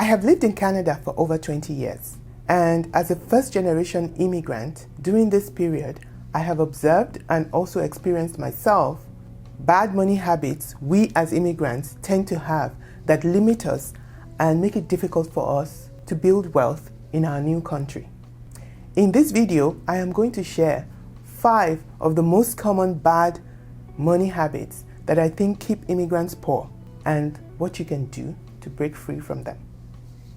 I have lived in Canada for over 20 years, and as a first-generation immigrant, during this period, I have observed and also experienced myself bad money habits we as immigrants tend to have that limit us and make it difficult for us to build wealth in our new country. In this video, I am going to share 5 of the most common bad money habits that I think keep immigrants poor and what you can do to break free from them.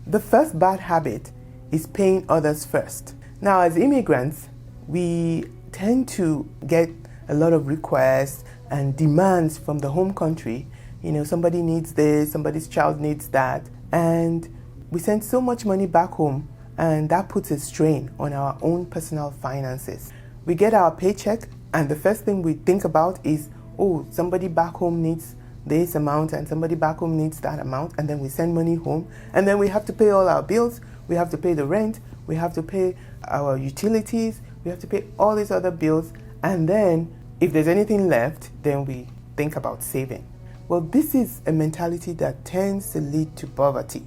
The first bad habit is paying others first. Now, as immigrants, we tend to get a lot of requests and demands from the home country. You know, somebody needs this, somebody's child needs that, and we send so much money back home, and that puts a strain on our own personal finances. We get our paycheck, and the first thing we think about is, oh, somebody back home needs this amount and somebody back home needs that amount, and then we send money home, and then we have to pay all our bills, we have to pay the rent, we have to pay our utilities, we have to pay all these other bills, and then if there's anything left, then we think about saving. Well, this is a mentality that tends to lead to poverty.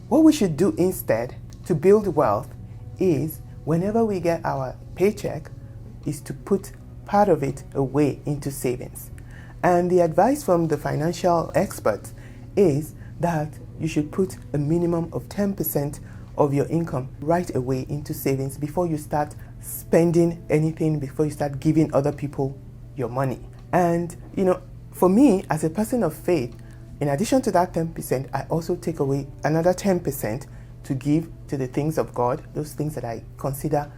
What we should do instead to build wealth is, whenever we get our paycheck, is to put part of it away into savings. And the advice from the financial experts is that you should put a minimum of 10% of your income right away into savings before you start spending anything, before you start giving other people your money. And, you know, for me, as a person of faith, in addition to that 10%, I also take away another 10% to give to the things of God, those things that I consider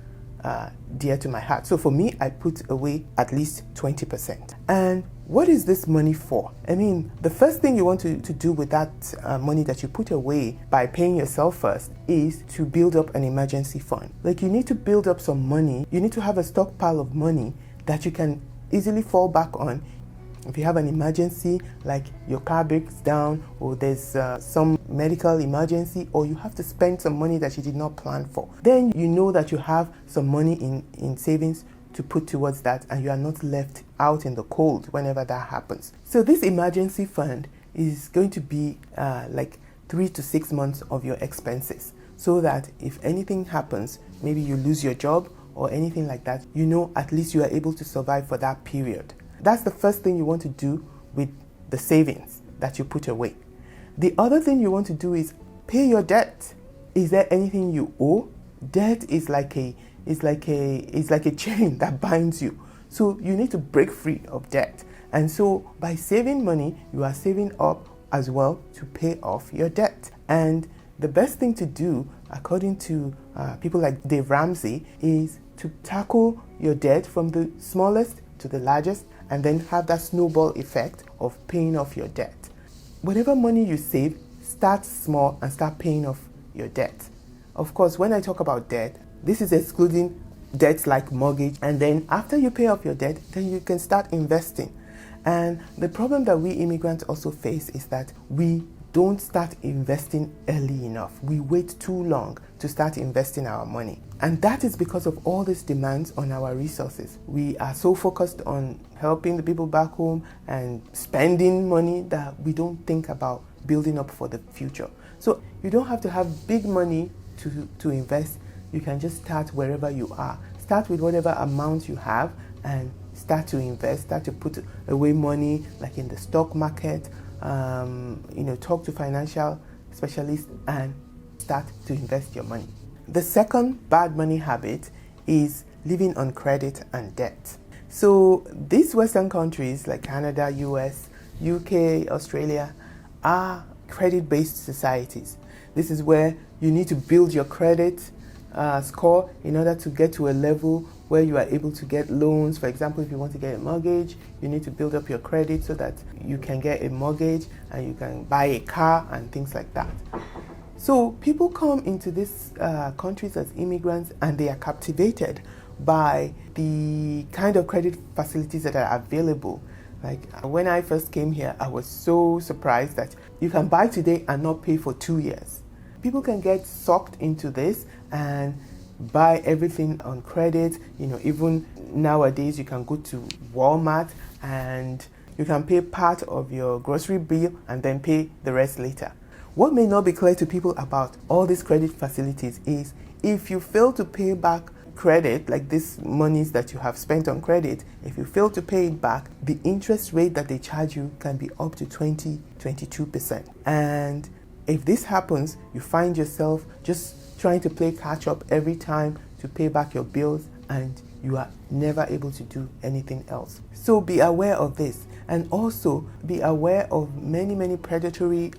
dear to my heart. So for me, I put away at least 20%. And what is this money for? I mean, the first thing you want to do with that money that you put away by paying yourself first is to build up an emergency fund. Like, you need to build up some money. You need to have a stockpile of money that you can easily fall back on. If you have an emergency, like your car breaks down, or there's some medical emergency, or you have to spend some money that you did not plan for, then you know that you have some money in savings to put towards that, and you are not left out in the cold whenever that happens. So this emergency fund is going to be like 3 to 6 months of your expenses, so that if anything happens, maybe you lose your job or anything like that, you know at least you are able to survive for that period. That's the first thing you want to do with the savings that you put away. The other thing you want to do is pay your debt. Is there anything you owe? Debt is like a chain that binds you. So you need to break free of debt. And so by saving money, you are saving up as well to pay off your debt. And the best thing to do, according to people like Dave Ramsey, is to tackle your debt from the smallest to the largest, and then have that snowball effect of paying off your debt. Whatever money you save, start small and start paying off your debt. Of course, when I talk about debt, this is excluding debts like mortgage, and then after you pay off your debt, then you can start investing. And the problem that we immigrants also face is that we don't start investing early enough. We wait too long to start investing our money. And that is because of all these demands on our resources. We are so focused on helping the people back home and spending money that we don't think about building up for the future. So you don't have to have big money to invest. You can just start wherever you are. Start with whatever amount you have and start to invest, start to put away money, like in the stock market. Talk to financial specialists and start to invest your money. The second bad money habit is living on credit and debt. So these Western countries like Canada, US, UK, Australia are credit-based societies. This is where you need to build your credit score in order to get to a level where you are able to get loans. For example, if you want to get a mortgage, you need to build up your credit so that you can get a mortgage and you can buy a car and things like that. So people come into these countries as immigrants, and they are captivated by the kind of credit facilities that are available. Like when I first came here, I was so surprised that you can buy today and not pay for 2 years. People can get sucked into this and buy everything on credit. Even nowadays you can go to Walmart and you can pay part of your grocery bill and then pay the rest later. What may not be clear to people about all these credit facilities is if you fail to pay back credit, like these monies that you have spent on credit, if you fail to pay it back, the interest rate that they charge you can be up to 22%. And if this happens, you find yourself just trying to play catch up every time to pay back your bills, and you are never able to do anything else. So be aware of this, and also be aware of many predatory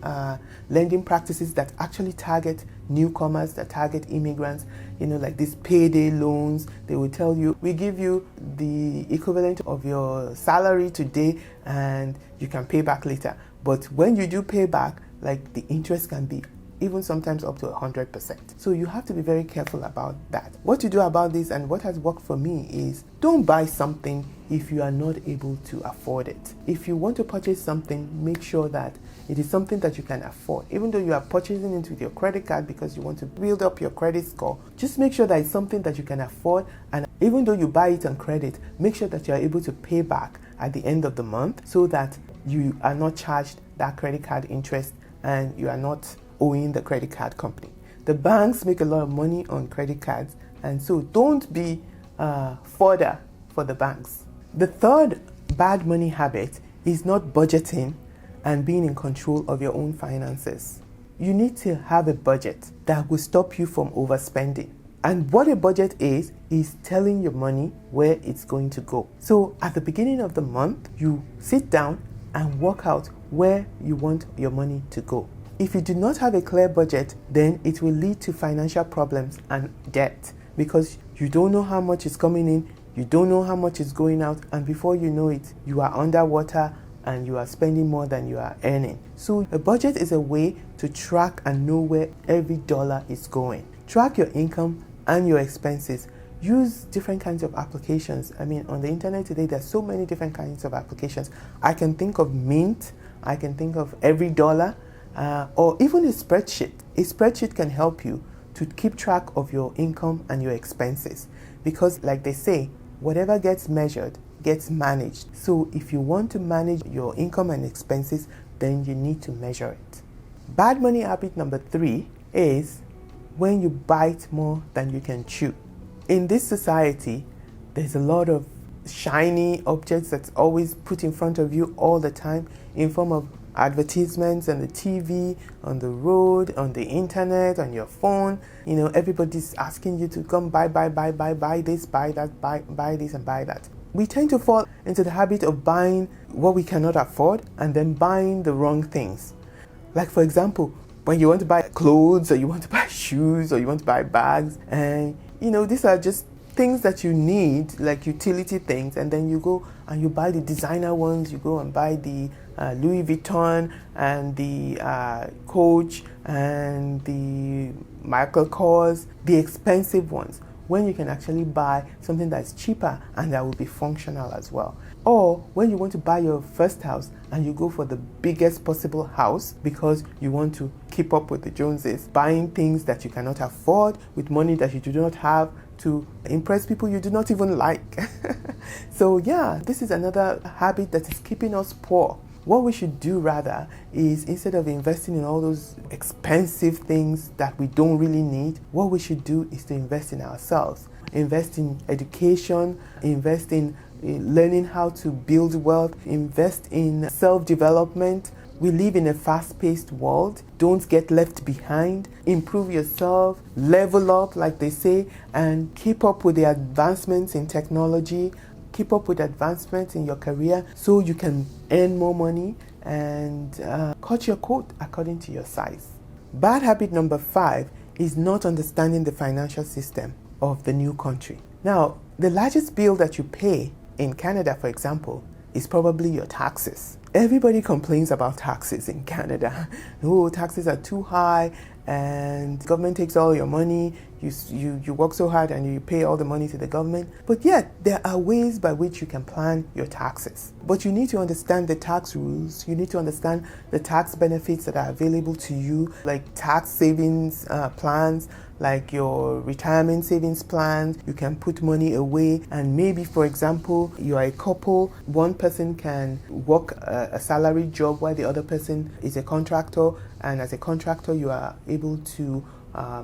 lending practices that actually target newcomers, that target immigrants. Like these payday loans. They will tell you, we give you the equivalent of your salary today and you can pay back later. But when you do pay back, like the interest can be even sometimes up to 100%. So you have to be very careful about that. What to do about this, and what has worked for me, is don't buy something if you are not able to afford it. If you want to purchase something, make sure that it is something that you can afford. Even though you are purchasing it with your credit card because you want to build up your credit score, just make sure that it's something that you can afford. And even though you buy it on credit, make sure that you are able to pay back at the end of the month, so that you are not charged that credit card interest and you are not owing the credit card company. The banks make a lot of money on credit cards, and so don't be fodder for the banks. The third bad money habit is not budgeting and being in control of your own finances. You need to have a budget that will stop you from overspending. And what a budget is telling your money where it's going to go. So at the beginning of the month, you sit down and work out where you want your money to go. If you do not have a clear budget, then it will lead to financial problems and debt, because you don't know how much is coming in, you don't know how much is going out, and before you know it, you are underwater and you are spending more than you are earning. So a budget is a way to track and know where every dollar is going. Track your income and your expenses. Use different kinds of applications. I mean, on the internet today, there's so many different kinds of applications. I can think of Mint, I can think of Every Dollar, or even a spreadsheet. A spreadsheet can help you to keep track of your income and your expenses, because like they say, whatever gets measured gets managed. So if you want to manage your income and expenses, then you need to measure it. Bad money habit number 3 is when you bite more than you can chew. In this society, there's a lot of shiny objects that's always put in front of you all the time, in form of advertisements on the TV, on the road, on the internet, on your phone. Everybody's asking you to come buy this, buy that, buy this and buy that. We tend to fall into the habit of buying what we cannot afford and then buying the wrong things. Like, for example, when you want to buy clothes, or you want to buy shoes, or you want to buy bags, and these are just things that you need, like utility things, and then you go and you buy the designer ones. You go and buy the Louis Vuitton and the Coach and the Michael Kors, the expensive ones, when you can actually buy something that's cheaper and that will be functional as well. Or when you want to buy your first house and you go for the biggest possible house because you want to keep up with the Joneses, buying things that you cannot afford with money that you do not have to impress people you do not even like. So yeah, this is another habit that is keeping us poor. What we should do rather is, instead of investing in all those expensive things that we don't really need, what we should do is to invest in ourselves. Invest in education, invest in learning how to build wealth, invest in self-development. We live in a fast-paced world. Don't get left behind. Improve yourself, level up, like they say, and keep up with the advancements in technology. Keep up with advancements in your career so you can earn more money and cut your coat according to your size. Bad habit number 5 is not understanding the financial system of the new country. Now, the largest bill that you pay in Canada, for example, is probably your taxes. Everybody complains about taxes in Canada. Oh, taxes are too high and government takes all your money. You work so hard and you pay all the money to the government. But yet, there are ways by which you can plan your taxes. But you need to understand the tax rules. You need to understand the tax benefits that are available to you, like tax savings plans, like your retirement savings plans. You can put money away, and maybe, for example, you are a couple, one person can work a salary job while the other person is a contractor, and as a contractor you are able to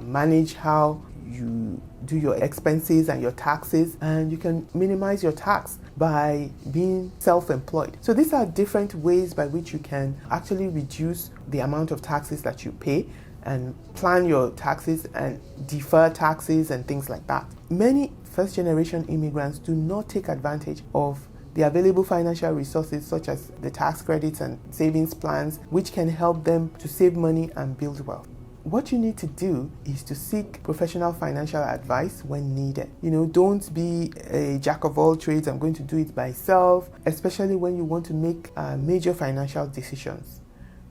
manage how you do your expenses and your taxes, and you can minimize your tax by being self-employed. So these are different ways by which you can actually reduce the amount of taxes that you pay and plan your taxes and defer taxes and things like that. Many first-generation immigrants do not take advantage of the available financial resources such as the tax credits and savings plans, which can help them to save money and build wealth. What you need to do is to seek professional financial advice when needed. Don't be a jack of all trades. I'm going to do it myself, especially when you want to make major financial decisions.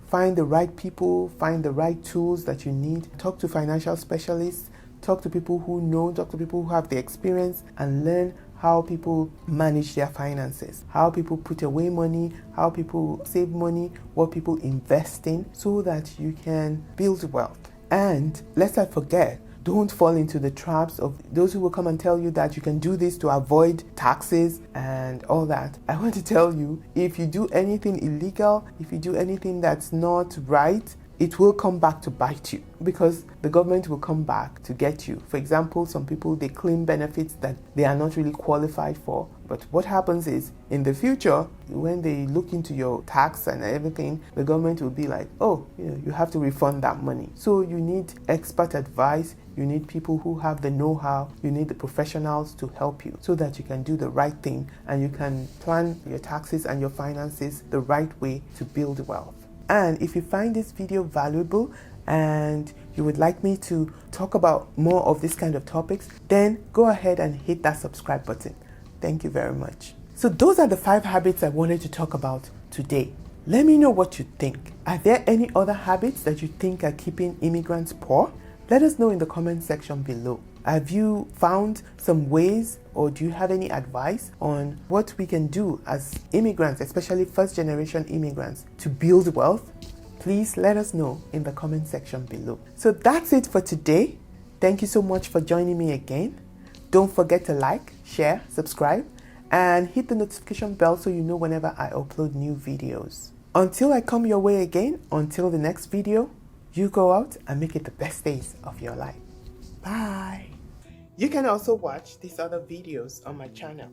Find the right people, find the right tools that you need. Talk to financial specialists, talk to people who know, talk to people who have the experience, and learn how people manage their finances, how people put away money, how people save money, what people invest in, so that you can build wealth. And let's not forget, don't fall into the traps of those who will come and tell you that you can do this to avoid taxes and all that. I want to tell you, if you do anything illegal, if you do anything that's not right, it will come back to bite you, because the government will come back to get you. For example, some people, they claim benefits that they are not really qualified for. But what happens is, in the future, when they look into your tax and everything, the government will be like, oh, you have to refund that money. So you need expert advice. You need people who have the know-how. You need the professionals to help you so that you can do the right thing and you can plan your taxes and your finances the right way to build wealth. And if you find this video valuable and you would like me to talk about more of this kind of topics, then go ahead and hit that subscribe button. Thank you very much. So those are the 5 habits I wanted to talk about today. Let me know what you think. Are there any other habits that you think are keeping immigrants poor? Let us know in the comment section below. Have you found some ways, or do you have any advice on what we can do as immigrants, especially first-generation immigrants, to build wealth? Please let us know in the comment section below. So that's it for today. Thank you so much for joining me again. Don't forget to like, share, subscribe, and hit the notification bell so you know whenever I upload new videos. Until I come your way again, until the next video, you go out and make it the best days of your life. Bye. You can also watch these other videos on my channel.